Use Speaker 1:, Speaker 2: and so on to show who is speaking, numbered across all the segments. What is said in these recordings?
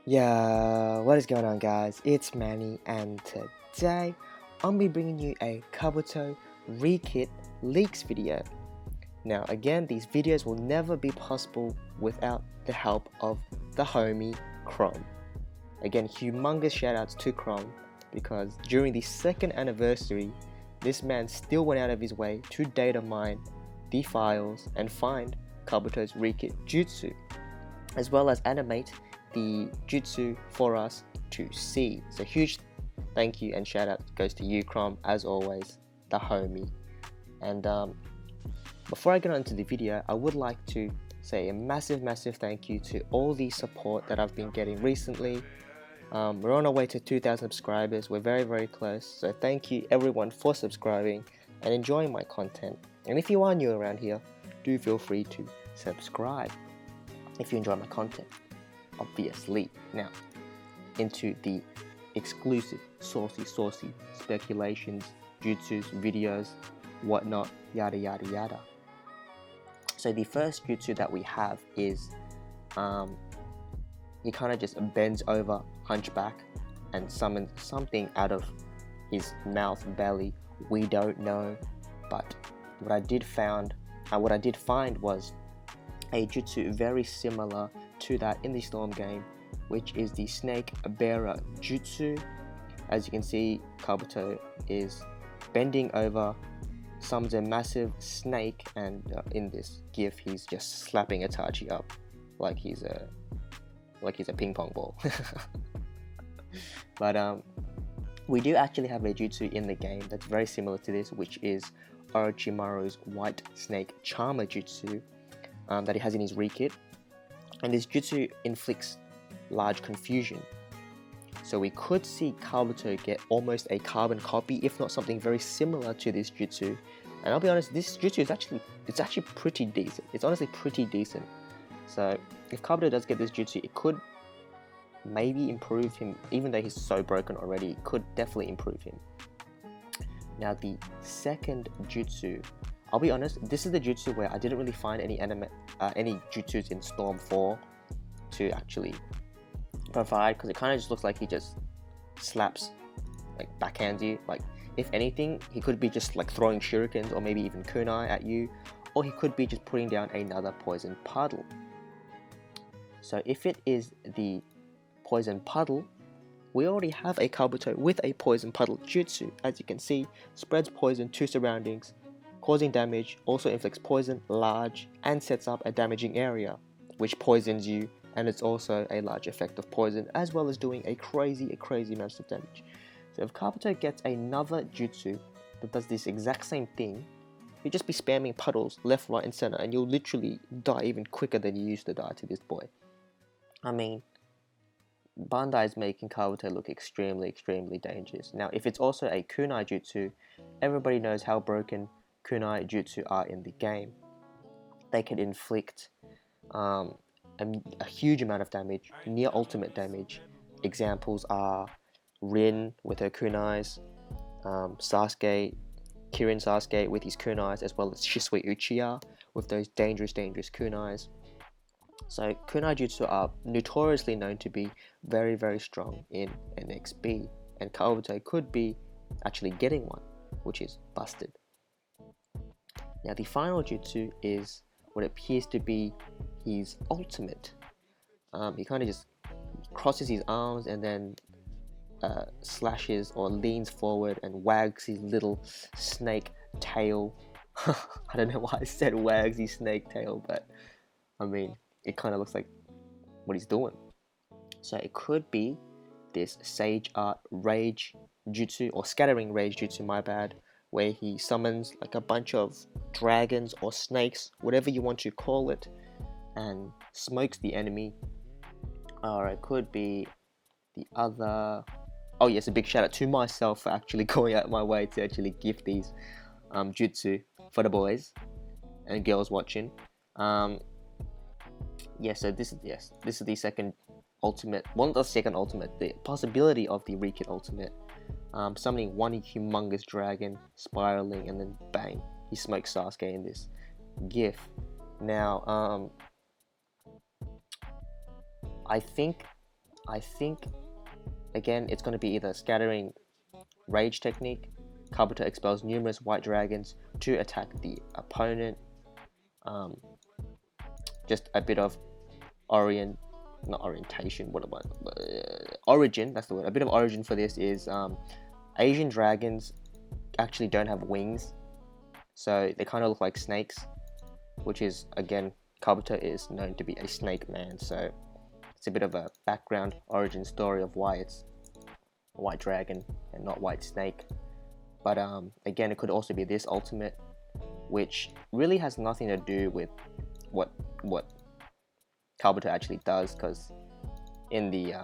Speaker 1: Yeah, what is going on, guys? It's Mannie, and today I'll be bringing you a Kabuto Rekit leaks video. Now, again, these videos will never be possible without the help of the homie Chrome. Again, humongous shoutouts to Chrome because during the second anniversary, this man still went out of his way to data mine the files and find Kabuto's Rekit Jutsu, as well as animate the jutsu for us to see. So huge thank you and shout out goes to you, Chrome, as always, the homie. And before I get on to the video, I would like to say a massive thank you to all the support that I've been getting recently. We're on our way to 2,000 subscribers. We're very close, so thank you everyone for subscribing and enjoying my content. And if you are new around here, do feel free to subscribe if you enjoy my content, obviously. Now, into the exclusive, saucy speculations, jutsus, videos, whatnot, yada. So the first jutsu that we have is, he kind of just bends over, hunchback, and summons something out of his mouth, belly. We don't know, but what I did find was a jutsu very similar to that in the Storm game, which is the Snake Bearer Jutsu. As you can see, Kabuto is bending over, summons a massive snake, and in this gif, he's just slapping Itachi up like he's a ping pong ball. But we do actually have a jutsu in the game that's very similar to this, which is Orochimaru's White Snake Charmer Jutsu that he has in his Rekit. And this jutsu inflicts large confusion. So we could see Kabuto get almost a carbon copy, if not something very similar to this jutsu. And I'll be honest, this jutsu is actually pretty decent. It's honestly pretty decent. So if Kabuto does get this jutsu, it could maybe improve him. Even though he's so broken already, it could definitely improve him. Now the second jutsu, I'll be honest, this is the jutsu where I didn't really find any jutsus in Storm 4 to actually provide, because it kind of just looks like he just slaps, like backhands you. Like, if anything, he could be just like throwing shurikens or maybe even kunai at you, or he could be just putting down another poison puddle. So if it is the poison puddle, we already have a Kabuto with a poison puddle jutsu. As you can see, spreads poison to surroundings, causing damage, also inflicts poison large, and sets up a damaging area, which poisons you, and it's also a large effect of poison, as well as doing a crazy amount of damage. So if Kabuto gets another jutsu that does this exact same thing, you'll just be spamming puddles left, right, and center, and you'll literally die even quicker than you used to die to this boy. I mean, Bandai is making Kabuto look extremely dangerous. Now, if it's also a kunai jutsu, everybody knows how broken kunai jutsu are in the game. They can inflict a huge amount of damage, near ultimate damage. Examples are Rin with her kunais, Kirin Sasuke with his kunais, as well as Shisui Uchiha with those dangerous kunais. So kunai jutsu are notoriously known to be very strong in NxB, and Kabuto could be actually getting one, which is busted. Now the final jutsu is what appears to be his ultimate. He kind of just crosses his arms and then slashes or leans forward and wags his little snake tail. I don't know why I said wags his snake tail, but I mean, it kind of looks like what he's doing. So it could be this Sage Art Rage Jutsu, or Scattering Rage Jutsu, my bad, where he summons like a bunch of dragons or snakes, whatever you want to call it, and smokes the enemy. Or it could be the other... Oh yes, a big shout out to myself for actually going out my way to actually gift these jutsu for the boys and girls watching. Yeah, so this is the second ultimate. Well, not the second ultimate, the possibility of the Rekit ultimate. Summoning one humongous dragon, spiraling, and then bang, he smokes Sasuke in this gif. Now, I think I think, again, it's going to be either Scattering Rage technique. Kabuto expels numerous white dragons to attack the opponent. Just a bit of origin, that's the word. A bit of origin for this is Asian dragons actually don't have wings, so they kind of look like snakes, which is, again, Kabuto is known to be a snake man, so it's a bit of a background origin story of why it's a white dragon and not white snake. But again, it could also be this ultimate, which really has nothing to do with what Kabuto actually does, because in the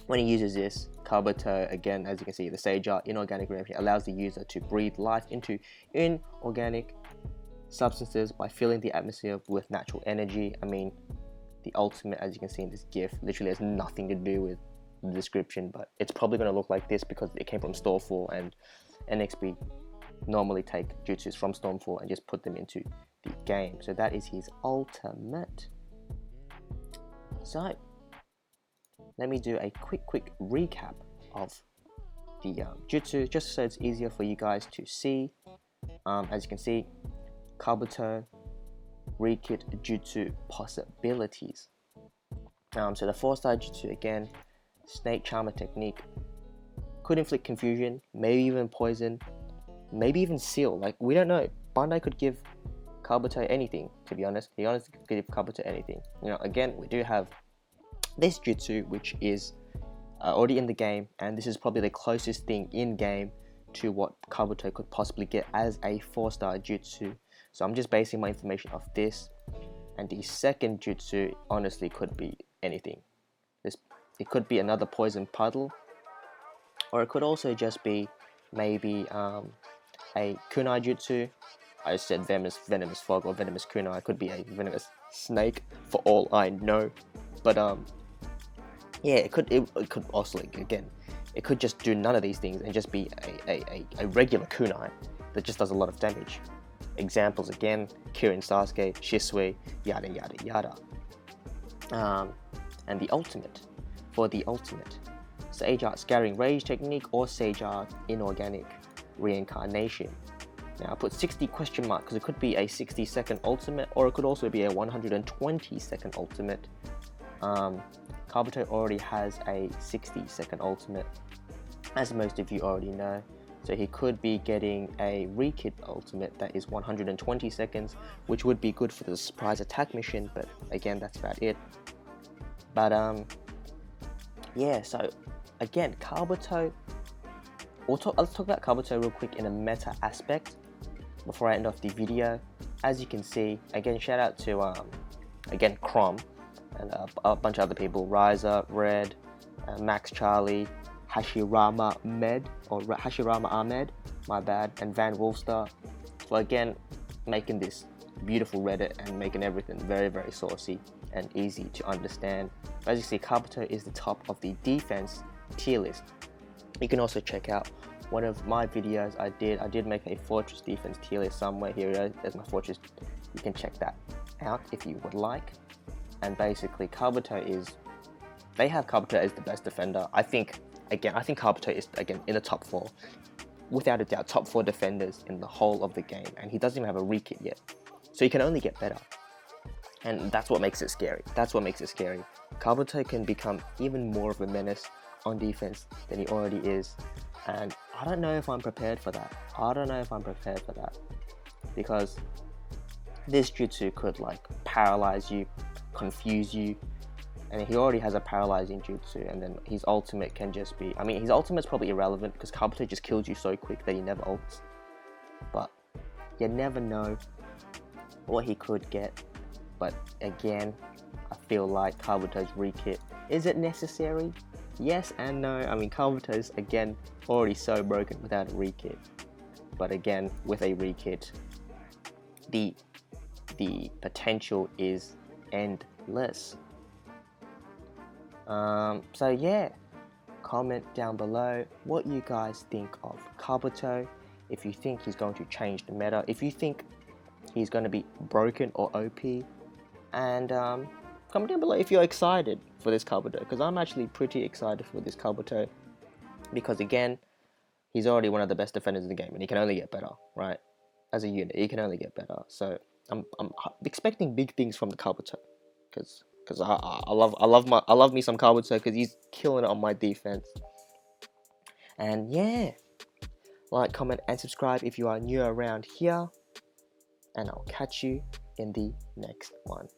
Speaker 1: when he uses this, Kabuto, again, as you can see, the Sage Art inorganic reaction allows the user to breathe life into inorganic substances by filling the atmosphere with natural energy. I mean, the ultimate, as you can see in this GIF, literally has nothing to do with the description, but it's probably going to look like this because it came from Stormfall, and NxB normally take jutsus from Stormfall and just put them into the game. So that is his ultimate. So let me do a quick recap of the jutsu, just so it's easier for you guys to see. As you can see, Kabuto Rekit Jutsu possibilities. So the 4-star jutsu, again, Snake Charmer technique, could inflict confusion, maybe even poison, maybe even seal. Like, we don't know. Bandai could give Kabuto anything, to be honest. He honestly could give Kabuto anything. You know, again, we do have this jutsu, which is already in the game, and this is probably the closest thing in game to what Kabuto could possibly get as a 4-star jutsu. So I'm just basing my information off this, and the second jutsu honestly could be anything. It could be another poison puddle, or it could also just be maybe a kunai jutsu. I said venomous fog or venomous kunai. It could be a venomous snake for all I know, but yeah, it could also, again, it could just do none of these things and just be a regular kunai that just does a lot of damage. Examples, again, Kirin Sasuke, Shisui, yada yada yada. And the ultimate, for the ultimate, Sage Art Scattering Rage technique or Sage Art Inorganic Reincarnation. Now I put 60 question mark because it could be a 60-second ultimate, or it could also be a 120-second ultimate. Kabuto already has a 60-second ultimate, as most of you already know. So he could be getting a Rekit ultimate that is 120 seconds, which would be good for the surprise attack mission, but again, that's about it. But yeah, so again, Kabuto, let's talk about Kabuto real quick in a meta aspect before I end off the video. As you can see, again, shout out to again, Crom and a bunch of other people, Ryza, Red, Max Charlie, Hashirama Ahmed, my bad, and Van Wolfstar, for again making this beautiful Reddit and making everything very, very saucy and easy to understand. As you see, Kabuto is the top of the defense tier list. You can also check out one of my videos I did make a fortress defense tier list somewhere. Here there's my fortress. You can check that out if you would like. And basically, they have Kabuto as the best defender. I think Kabuto is, again, in the top 4. Without a doubt, top 4 defenders in the whole of the game. And he doesn't even have a Rekit yet. So he can only get better. And that's what makes it scary. Kabuto can become even more of a menace on defense than he already is. And I don't know if I'm prepared for that. Because this jutsu could, like, paralyze you, confuse you, and he already has a paralyzing jutsu, and then his ultimate can just be, I mean, his ultimate's probably irrelevant because Kabuto just kills you so quick that he never ults, but you never know what he could get. But again, I feel like Kabuto's Rekit, is it necessary? Yes and no. I mean, Kabuto's, again, already so broken without a Rekit, but again, with a Rekit, the potential is endless. So yeah, comment down below what you guys think of Kabuto, if you think he's going to change the meta, if you think he's going to be broken or OP, and comment down below if you're excited for this Kabuto, because I'm actually pretty excited for this Kabuto, because again, he's already one of the best defenders in the game, and he can only get better, right? As a unit, he can only get better. So I'm expecting big things from the Kabuto, because I love me some Kabuto, because he's killing it on my defense. And yeah, like, comment, and subscribe if you are new around here, and I'll catch you in the next one.